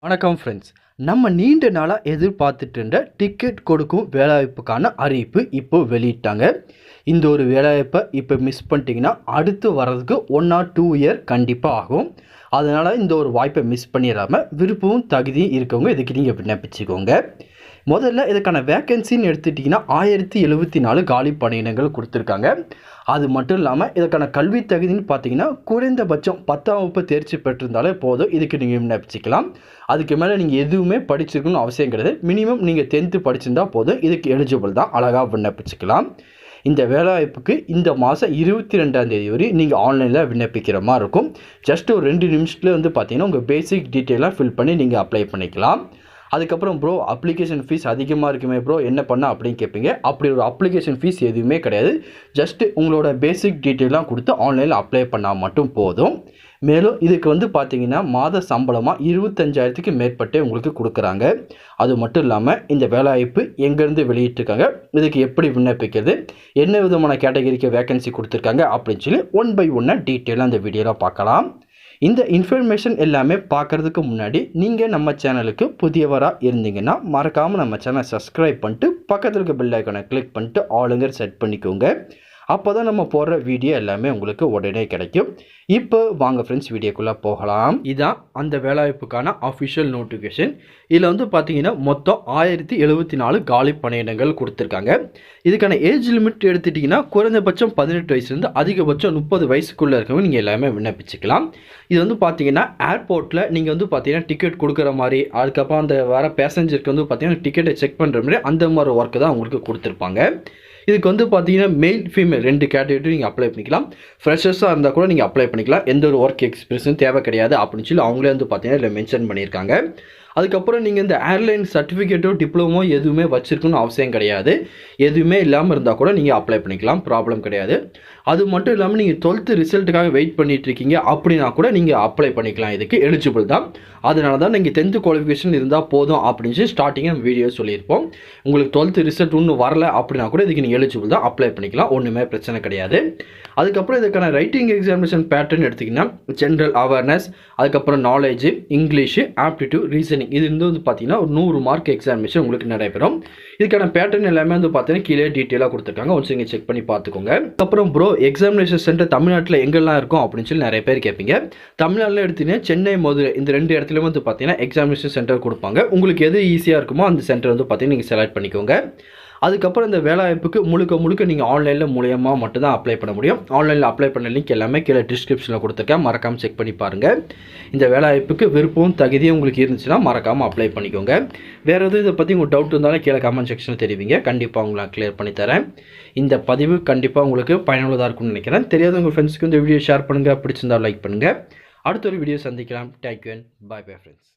வணக்கம் ஃப்ரெண்ட்ஸ். நம்ம நீண்ட நாளாக எதிர்பார்த்துட்டு இருந்த டிக்கெட் கொடுக்கும் வேலைவாய்ப்புக்கான அறிவிப்பு இப்போ வெளியிட்டாங்க. இந்த ஒரு வேலைவாய்ப்பை இப்போ மிஸ் பண்ணிட்டீங்கன்னா அடுத்து வர்றதுக்கு 1 or 2 இயர் கண்டிப்பாக ஆகும். அதனால் இந்த ஒரு வாய்ப்பை மிஸ் பண்ணிடாமல் விருப்பமும் தகுதியும் இருக்கவங்க இதுக்கு நீங்கள் விண்ணப்பிச்சுக்கோங்க. முதல்ல இதுக்கான வேக்கன்சின்னு எடுத்துட்டிங்கன்னா 1074 காலி பணியிடங்கள் கொடுத்துருக்காங்க. அது மட்டும் இல்லாமல் இதுக்கான கல்வி தகுதின்னு பார்த்தீங்கன்னா குறைந்தபட்சம் 10ஆம் வகுப்பு தேர்ச்சி பெற்றிருந்தாலே போதும் இதுக்கு நீங்கள் விண்ணப்பிச்சிக்கலாம். அதுக்கு மேலே நீங்கள் எதுவுமே படிச்சிருக்கணும்னு அவசியம் கிடையாது. மினிமம் நீங்கள் 10th படிச்சிருந்தா போதும் இதுக்கு எலிஜிபிள் தான், அழகாக விண்ணப்பிச்சிக்கலாம். இந்த வேலைவாய்ப்புக்கு இந்த மாதம் 22ஆம் தேதி வரை நீங்கள் ஆன்லைனில் விண்ணப்பிக்கிற மாதிரி இருக்கும். ஜஸ்ட் ஒரு 2 நிமிஷத்தில் பார்த்தீங்கன்னா உங்கள் பேசிக் டீட்டெயிலாக ஃபில் பண்ணி நீங்கள் அப்ளை பண்ணிக்கலாம். அதுக்கப்புறம் ப்ரோ அப்ளிகேஷன் ஃபீஸ் அதிகமாக இருக்குமே ப்ரோ என்ன பண்ண அப்படின்னு கேட்பீங்க. அப்படி ஒரு அப்ளிகேஷன் ஃபீஸ் எதுவுமே கிடையாது. ஜஸ்ட் உங்களோட பேசிக் டீட்டெயிலாம் கொடுத்து ஆன்லைனில் அப்ளை பண்ணால் மட்டும் போதும். மேலும் இதுக்கு பார்த்தீங்கன்னா மாத சம்பளமாக 25,000க்கு மேற்பட்டே உங்களுக்கு கொடுக்குறாங்க. அது மட்டும் இல்லாமல் இந்த வேலைவாய்ப்பு எங்கேருந்து வெளியிட்டிருக்காங்க, இதுக்கு எப்படி விண்ணப்பிக்கிறது, என்ன விதமான கேட்டகரிக்கு வேக்கன்சி கொடுத்துருக்காங்க அப்படின்னு சொல்லி 1 by 1 டீட்டெயிலாக அந்த வீடியோவில் பார்க்கலாம். இந்த இன்ஃபர்மேஷன் எல்லாமே பார்க்குறதுக்கு முன்னாடி நீங்கள் நம்ம சேனலுக்கு புதியவராக இருந்தீங்கன்னா மறக்காமல் நம்ம சேனலை சப்ஸ்கிரைப் பண்ணிட்டு பக்கத்தில் இருக்க பெல் ஐக்கானை கிளிக் பண்ணிட்டு ஆளுங்க செட் பண்ணிக்கோங்க. அப்போ தான் நம்ம போடுற வீடியோ எல்லாமே உங்களுக்கு உடனே கிடைக்கும். இப்போ வாங்க ஃப்ரெண்ட்ஸ் வீடியோக்குள்ளே போகலாம். இதுதான் அந்த வேலைவாய்ப்புக்கான அஃபிஷியல் நோட்டிஃபிகேஷன். இதில் பார்த்தீங்கன்னா மொத்தம் 1074 காலி பணியிடங்கள் கொடுத்துருக்காங்க. இதுக்கான ஏஜ் லிமிட் எடுத்துட்டிங்கன்னா குறைந்தபட்சம் 18 வயசுலேருந்து அதிகபட்சம் 30 வயசுக்குள்ளே இருக்கவங்க நீங்கள் எல்லாமே விண்ணப்பிச்சுக்கலாம். இது பார்த்தீங்கன்னா ஏர்போர்ட்டில் நீங்கள் பார்த்தீங்கன்னா டிக்கெட் கொடுக்குற மாதிரி, அதுக்கப்புறம் அந்த வர பேசஞ்சருக்கு பார்த்தீங்கன்னா டிக்கெட்டை செக் பண்ணுற மாதிரி அந்த மாதிரி ஒர்க்கு தான் உங்களுக்கு கொடுத்துருப்பாங்க. இதுக்கு பார்த்தீங்கன்னா மெயில் ஃபீமேல் 2 கேட்டகரி நீங்கள் அப்ளை பண்ணிக்கலாம். ஃப்ரெஷர்ஸாக இருந்தால் கூட நீங்கள் அப்ளை பண்ணிக்கலாம். எந்த ஒரு ஒர்க் எக்ஸ்பீரியன்ஸும் தேவை கிடையாது அப்படின்னு சொல்லி அவங்களே பார்த்தீங்கன்னா இதில் மென்ஷன் பண்ணியிருக்காங்க. அதுக்கப்புறம் நீங்கள் இந்த ஏர்லைன் சர்டிஃபிகேட்டோ டிப்ளமோ எதுவுமே வச்சுருக்கணும்னு அவசியம் கிடையாது. எதுவுமே இல்லாமல் இருந்தால் கூட நீங்கள் அப்ளை பண்ணிக்கலாம், ப்ராப்ளம் கிடையாது. அது மட்டும் இல்லாமல் நீங்கள் 12th ரிசல்ட்டுக்காக வெயிட் பண்ணிகிட்ருக்கீங்க அப்படின்னா கூட நீங்கள் அப்ளை பண்ணிக்கலாம், இதுக்கு எலிஜிபிள் தான். அதனால தான் நீங்கள் 10th குவாலிஃபிகேஷன் இருந்தால் போதும் அப்படின்னு சொல்லி ஸ்டார்டிங்காக வீடியோ சொல்லியிருப்போம். உங்களுக்கு 12th ரிசல்ட் ஒன்றும் வரல அப்படின்னா கூட இதுக்கு நீங்கள் எலிஜிபிள் தான், அப்ளை பண்ணிக்கலாம், ஒன்றுமே பிரச்சனை கிடையாது. அதுக்கப்புறம் இதுக்கான ரைட்டிங் எக்ஸாமினேஷன் பேட்டர்ன் எடுத்திங்கன்னா ஜென்ரல் அவேர்னஸ், அதுக்கப்புறம் நாலேஜு, இங்கிலீஷு, ஆப்டிடியூட், ரீசனிங், இது பார்த்தீங்கன்னா ஒரு 100 மார்க் எக்ஸாமினேஷன் உங்களுக்கு நடைபெறும். இதுக்கான பேட்டர்ன் எல்லாமே பார்த்தீங்கன்னா கீழே டீட்டெயிலாக கொடுத்துருக்காங்க. ஒன்ஸ் நீங்கள் செக் பண்ணி பார்த்துக்கோங்க. அப்புறம் ப்ரோ எக்ஸாமினேஷன் சென்டர் தமிழ்நாட்டில் எங்கெல்லாம் இருக்கும் அப்படின்னு சொல்லி நிறைய பேர் கேட்பீங்க. தமிழ்நாட்டில் எடுத்தீங்கன்னா சென்னை, மதுரை இந்த 2 இடத்துலையும் பார்த்தீங்கன்னா எக்ஸாமினேஷன் சென்டர் கொடுப்பாங்க. உங்களுக்கு எது ஈஸியாக இருக்குமோ அந்த சென்டர் பார்த்தீங்கன்னா நீங்கள் செலக்ட் பண்ணிக்கோங்க. அதுக்கப்புறம் இந்த வேலைவாய்ப்புக்கு முழுக்க நீங்கள் ஆன்லைனில் மூலியமாக மட்டும்தான் அப்ளை பண்ண முடியும். ஆன்லைனில் அப்ளை பண்ண லிங்க் எல்லாமே கீழே டிஸ்கிரிப்ஷனில் கொடுத்துருக்கேன், மறக்காமல் செக் பண்ணி பாருங்கள். இந்த வேலைவாய்ப்புக்கு விருப்பம் தகுதியும் உங்களுக்கு இருந்துச்சுன்னா மறக்காமல் அப்ளை பண்ணிக்கோங்க. வேறு எதுவும் இதை பற்றி உங்களுக்கு டவுட் இருந்தாலும் கீழே கமெண்ட் செக்ஷனில் தெரிவிங்க, கண்டிப்பாக உங்களை நான் கிளியர் பண்ணி தரேன். இந்த பதிவு கண்டிப்பாக உங்களுக்கு பயனுள்ளதாக இருக்கும்னு நினைக்கிறேன். தெரியாத உங்கள் ஃப்ரெண்ட்ஸுக்கு இந்த வீடியோ ஷேர் பண்ணுங்கள், பிடிச்சிருந்தால் லைக் பண்ணுங்கள். அடுத்த ஒரு வீடியோ சந்திக்கலாம். Thank you and bye bye friends.